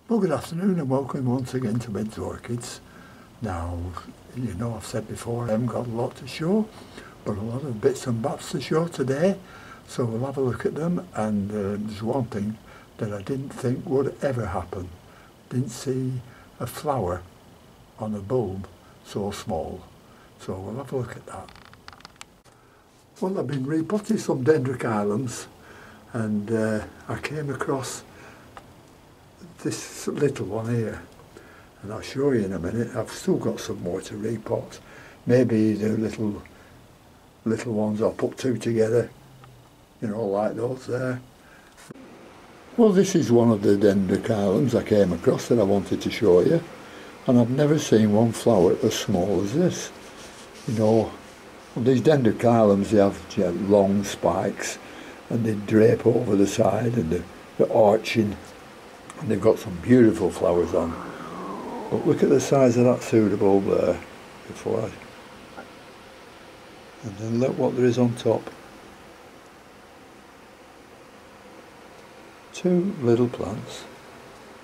Well, good afternoon and welcome once again to Bed's Orchids. Now, you know I've said before I haven't got a lot to show, but a lot of bits and bobs to show today. So we'll have a look at them, and there's one thing that I didn't think would ever happen. Didn't see a flower on a bulb so small. So we'll have a look at that. Well, I've been repotting some Dendrobiums, and I came across this little one here, and I'll show you in a minute. I've still got some more to repot. Maybe the little ones I'll put two together, you know, like those there. Well, this is one of the Dendrobiums I came across that I wanted to show you, and I've never seen one flower as small as this. You know, these Dendrobiums, they have long spikes and they drape over the side and they're arching, and they've got some beautiful flowers on. But look at the size of that pseudobulb there and then look what there is on top. Two little plants,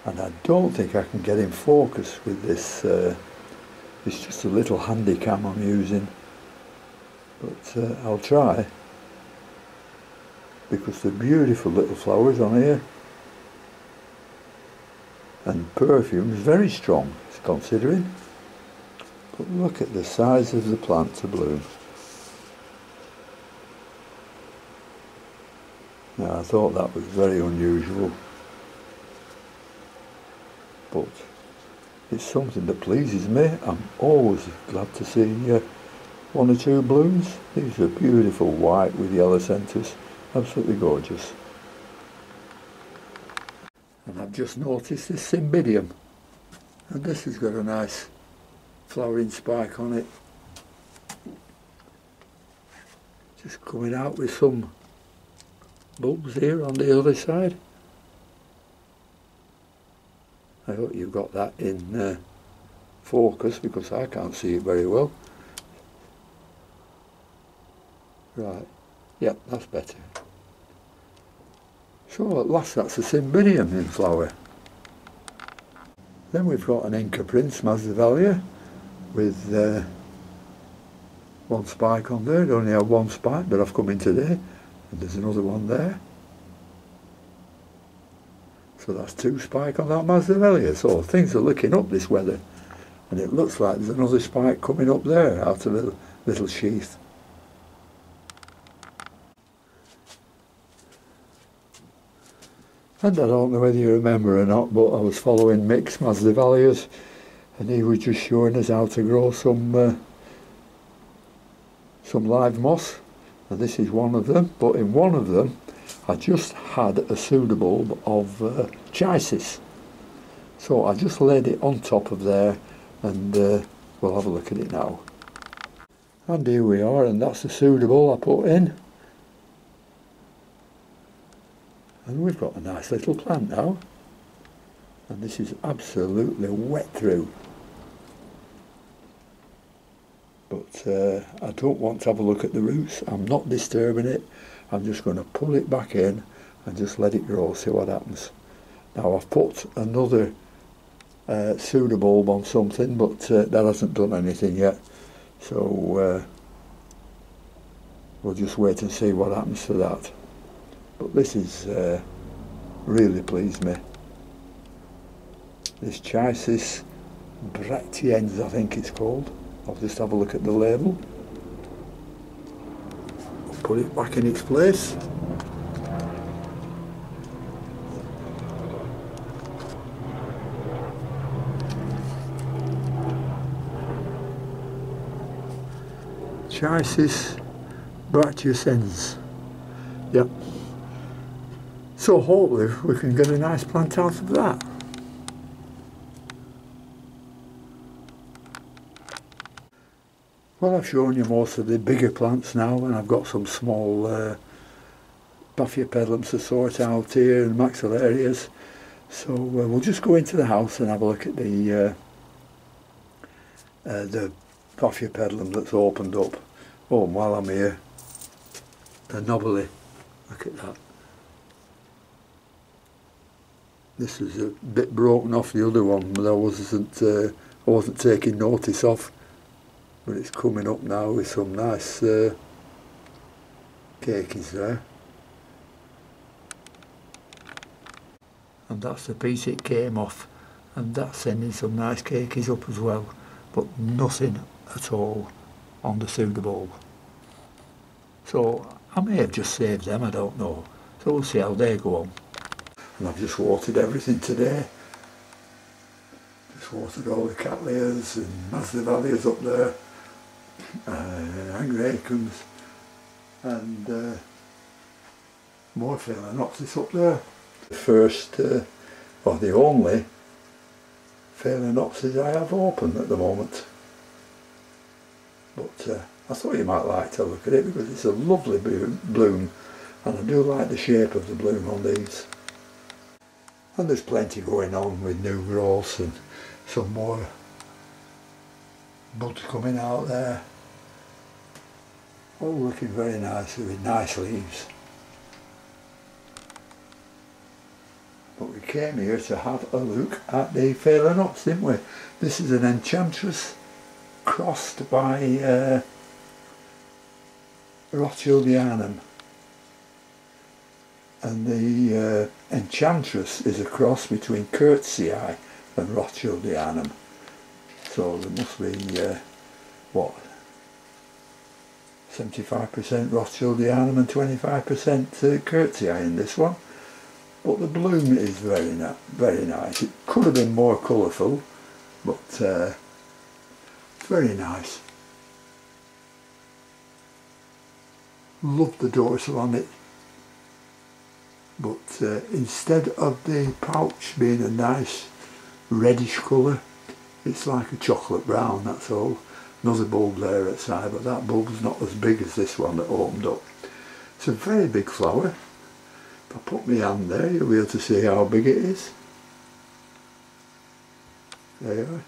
and I don't think I can get in focus with this. It's just a little handy cam I'm using, but I'll try, because they're beautiful little flowers on here. And perfume is very strong, considering. But look at the size of the plant to bloom. Now, I thought that was very unusual, but it's something that pleases me. I'm always glad to see one or two blooms. These are beautiful white with yellow centres, absolutely gorgeous. And I've just noticed this Cymbidium, and this has got a nice flowering spike on it, just coming out with some bulbs here on the other side. I hope you've got that in focus, because I can't see it very well. Right, yep, that's better. So at last that's a Cymbidium in flower. Then we've got an Inca Prince Masdevallia with one spike on there. It only had one spike, but I've come in today and there's another one there. So that's two spike on that Masdevallia. So things are looking up this weather, and it looks like there's another spike coming up there out of the little sheath. And I don't know whether you remember or not, but I was following Mick's Masdevallias, and he was just showing us how to grow some live moss, and this is one of them. But in one of them I just had a pseudobulb of chysis, so I just laid it on top of there, and we'll have a look at it now. And here we are, and that's the pseudobulb I put in. And we've got a nice little plant now, and this is absolutely wet through. But I don't want to have a look at the roots. I'm not disturbing it. I'm just going to pull it back in and just let it grow, see what happens. Now I've put another pseudobulb on something, but that hasn't done anything yet. So we'll just wait and see what happens to that. But this is really pleased me. This chysis bractiens, I think it's called. I'll just have a look at the label. I'll put it back in its place. Chysis bractiens. Yep. So hopefully we can get a nice plant out of that. Well, I've shown you most of the bigger plants now, and I've got some small Paphiopedilums to sort out here and maxillarias. So we'll just go into the house and have a look at the Paphiopedilum that's opened up. Oh, and while I'm here, the nobile, look at that. This was a bit broken off the other one, but I wasn't taking notice of. But it's coming up now with some nice cakeys there. And that's the piece it came off, and that's sending some nice cakeys up as well, but nothing at all on the pseudo bulb. So I may have just saved them, I don't know. So we'll see how they go on. And I've just watered everything today. Just watered all the cattleyas and masdevallias up there, angraecums, and more phalaenopsis up there. The first, or the only phalaenopsis I have open at the moment. But I thought you might like to look at it because it's a lovely bloom, and I do like the shape of the bloom on these. And there's plenty going on with new growths and some more buds coming out there. All looking very nicely with nice leaves. But we came here to have a look at the phalaenopsis, didn't we? This is an enchantress crossed by rothschildianum. And the enchantress is a cross between curtsii and rothschildianum. So there must be, what, 75% rothschildianum and 25% curtsii in this one. But the bloom is very nice. It could have been more colourful, but it's very nice. Love the dorsal on it. But instead of the pouch being a nice reddish colour, it's like a chocolate brown, that's all. Another bulb there outside, but that bulb's not as big as this one that opened up. It's a very big flower. If I put my hand there, you'll be able to see how big it is. There you are.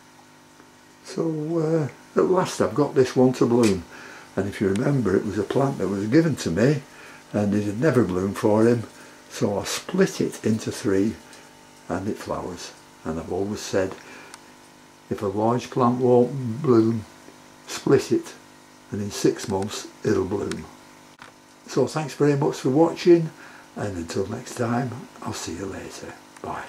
So at last I've got this one to bloom. And if you remember, it was a plant that was given to me and it had never bloomed for him. So I split it into 3 and it flowers. And I've always said, if a large plant won't bloom, split it and in 6 months it'll bloom. So thanks very much for watching, and until next time, I'll see you later. Bye.